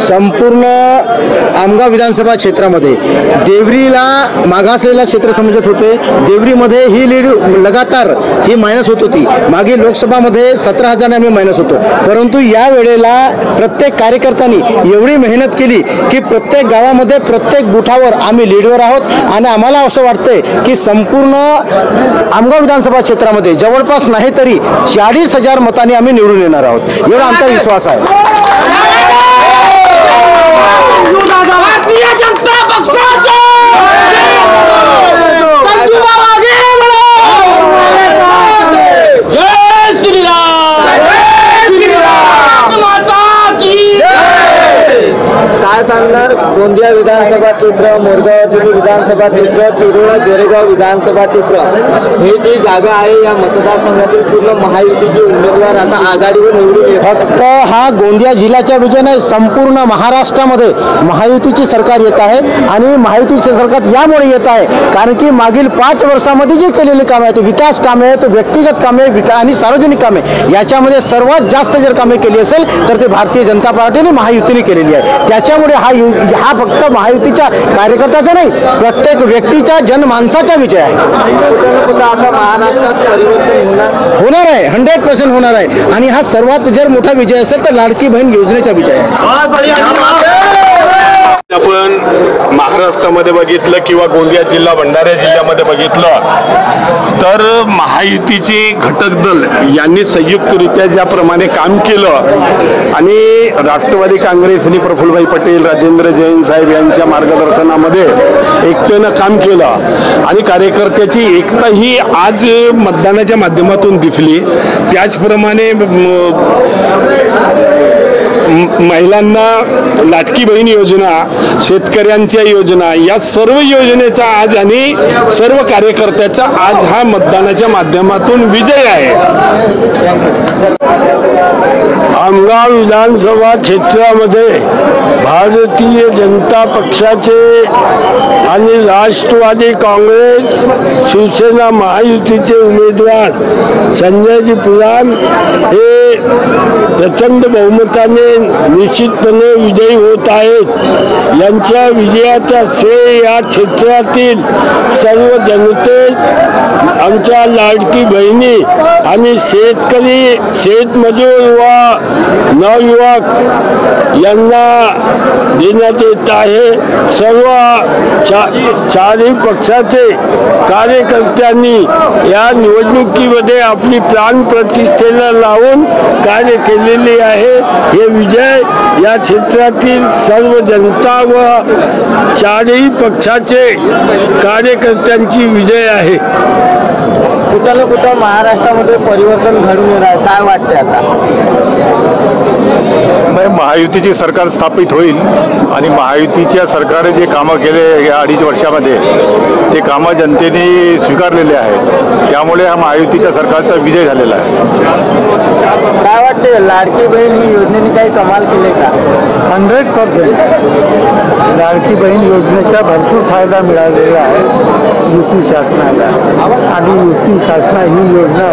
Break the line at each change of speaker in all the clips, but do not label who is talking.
संपूर्ण आमगाव विधानसभा क्षेत्रामध्ये देवरीला मागासलेला क्षेत्र समजत होते। देवरीमध्ये ही लीड लगातार ही मायनस होत होती। मागे लोकसभामध्ये 17,000 आम्ही मायनस होतो, परंतु या वेळेला प्रत्येक कार्यकर्त्यांनी एवढी मेहनत केली की प्रत्येक गावामध्ये प्रत्येक बुथावर आम्ही लीडवर आहोत आणि आम्हाला असं वाटतंय की संपूर्ण आमगाव विधानसभा क्षेत्रामध्ये जवळपास नाही तरी 40,000 मतांनी आम्ही निवडून येणार आहोत, एवढा आमचा विश्वास आहे।
भारतीय जनता पक्षाचे जय श्रीराम, माता की
काय सांगणार? गोंदिया विधानसभा क्षेत्र, मोरगाव विधानसभा क्षेत्र, चिरोळा गोरेगाव विधानसभा क्षेत्र हे जी जागा आहे या मतदारसंघातील पूर्ण महायुतीचे उमेदवार आता आघाडीवर निवडून येत। फक्त हा गोंदिया जिल्ह्याच्या विजय नाही, संपूर्ण महाराष्ट्रामध्ये महायुतीची सरकार येत आहे आणि महायुतीचे सरकार यामुळे येत आहे कारण की मागील 5 वर्षामध्ये जे केलेले कामे आहेत, विकास कामे आहेत, व्यक्तिगत कामे आणि सार्वजनिक कामे, याच्यामध्ये सर्वात जास्त जर कामे केली असेल तर ते भारतीय जनता पार्टीने महायुतीने केलेली आहे। त्याच्यामुळे हा फक्त महायुतीच्या कार्यकर्त्याचा नाही, प्रत्येक व्यक्तीच्या जनमानसाचा विजय आहे। आता महाराष्ट्रात परिवर्तन होणार आहे, 100% होणार आहे आणि हा सर्वात जर मोठा विजय असेल तर लाडकी बहीण योजनेचा विजय आहे।
आपण महाराष्ट्रामध्ये बघितलं किंवा गोंदिया जिल्हा भंडारा जिल्ह्यामध्ये बघितलं तर महायुतीचे घटक दल यांनी संयुक्तरित्या ज्याप्रमाणे काम केलं आणि राष्ट्रवादी काँग्रेसने प्रफुल्लभाई पटेल, राजेंद्र जैन साहेब यांच्या मार्गदर्शनामध्ये एकतेनं काम केलं आणि कार्यकर्त्याची एकता ही आज मतदानाच्या माध्यमातून दिसली। त्याचप्रमाणे महिलांना लाडकी बहीण योजना, शेतकऱ्यांच्या योजना, या सर्व योजनेचा आज आणि सर्व कार्यकर्त्याचा आज हा मतदानाच्या माध्यमातून विजय आहे। आमगाव विधानसभा क्षेत्रामध्ये भारतीय जनता पक्षाचे आणि राष्ट्रवादी काँग्रेस, शिवसेना महायुतीचे उमेदवार संजयजी पुराण हे प्रचंड बहुमताने निश्चितपणे विजयी होत आहेत। यांच्या विजयाचा श्रेय या क्षेत्रातील सर्व जनतेस, आमच्या लाडकी बहिणी आणि शेतकरी, शेतमजूर व नवयुवक यांना देण्यात येत आहे। सर्व चारही पक्षाचे कार्यकर्त्यांनी या निवडणुकीमध्ये आपली प्राण प्रतिष्ठेला लावून कार्य केलेले आहे। हे विजय या क्षेत्रातील सर्व जनता व चारही पक्षाचे कार्यकर्त्यांची विजय आहे।
कुठं ना कुठं महाराष्ट्रामध्ये परिवर्तन घडून येणार आहे, काय वाटते आता?
महायुतीची सरकार स्थापित होईल आणि महायुतीच्या सरकारने जे कामं केले या 2.5 वर्षामध्ये ते कामं जनतेने स्वीकारलेले आहेत, त्यामुळे हा महायुतीच्या सरकारचा विजय झालेला आहे।
काय वाटते, लाडकी बहीण ही योजनेने काही कमाल केले का?
100% लाडकी बहीण योजनेचा भरपूर फायदा मिळालेला आहे युती शासनाला आणि युती शासना ही योजना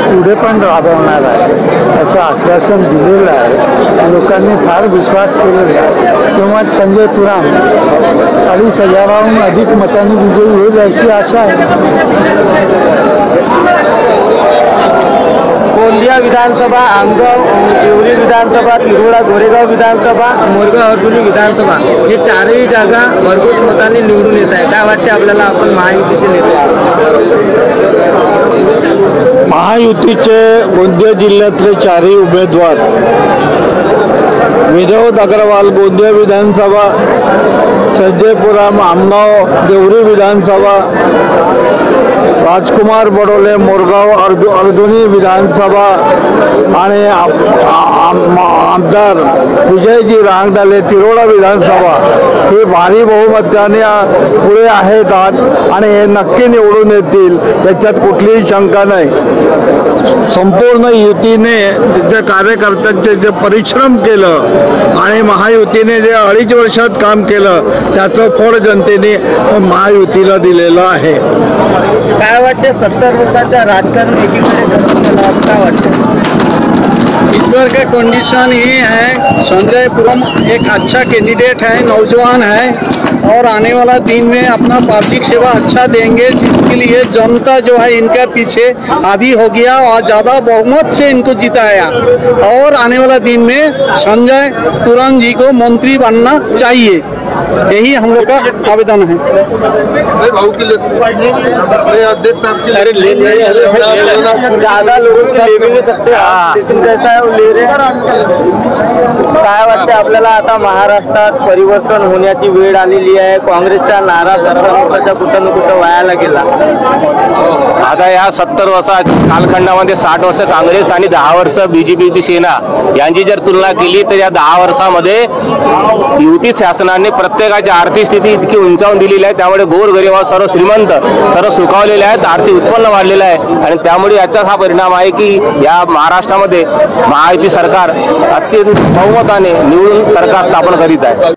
पुढे पण राबवणार आहे असं आश्वासन दिलेलं आहे। लोकांनी फार विश्वास केलेला आहे। तेव्हा संजय पुराण 40,000हून अधिक मतांनी विजयी होईल अशी आशा आहे।
गोंदिया विधानसभा, आमगाव, देवरी विधानसभा, तिरोडा गोरेगाव विधानसभा, मोरगाव अर्जुनी विधानसभा हे चारही जागा भरघोस मतांनी निवडून येत आहे। काय वाटते आपल्याला, आपण महायुतीचे नेते?
महायुतीचे गोंदिया जिल्ह्यातले चारही उमेदवार विनोद अग्रवाल गोंदिया विधानसभा, संजय पुराण आमगाव देवरी विधानसभा, राजकुमार बडोले मोरगाव अर्जुनी विधानसभा आणि आमदार विजयजी रांगडाले तिरोडा विधानसभा हे भारी बहुमताने पुढे आहेत आणि हे नक्की निवडून येतील, याच्यात कुठलीही शंका नाही. संपूर्ण युतीने त्या कार्यकर्त्यांचे जे परिश्रम केलं आणि महायुतीने जे 2.5 वर्षात काम केलं त्याचं फळ जनतेने महायुतीला दिलेलं आहे.
काय वाटते 70 वर्षाच्या राजकारण एकीकडे करून काय वाटतं?
ईश्वर के कंडीशन ये है, संजय पुरम एक अच्छा कैंडिडेट है, नौजवान है और आने वाला दिन में अपना पब्लिक सेवा अच्छा देंगे, जिसके लिए जनता जो है इनके पीछे हावी हो गया और ज़्यादा बहुमत से इनको जिताया और आने वाला दिन में संजय पुरम जी को मंत्री बनना चाहिए, यही हम लोग का आवेदन है.
अरे ज्यादा लोगों की ले भी नहीं सकते लेकिन जैसा है वो ले रहे हैं. काय वाटते आपल्याला आता महाराष्ट्रात परिवर्तन होण्याची वेळ आलेली आहे. काँग्रेसचा नारा 70 वर्षाच्या कुठं न कुठं वायाला गेला.
आता या 70 वर्षा कालखंडामध्ये 60 वर्ष काँग्रेस आणि 10 वर्ष बीजेपीची सेना यांची जर तुलना केली तर या 10 वर्षामध्ये युती शासनाने प्रत्येकाची आर्थिक स्थिती इतकी उंचावून दिलेली आहे, त्यामुळे गोरगरिबांवर सर्व श्रीमंत सर्व सुखावलेले आहेत, आर्थिक उत्पन्न वाढलेलं आहे आणि त्यामुळे याचाच हा परिणाम आहे की या महाराष्ट्रामध्ये महायुती सरकार अत्यंत बहुमताने निवडून सरकार स्थापन करीत आहे.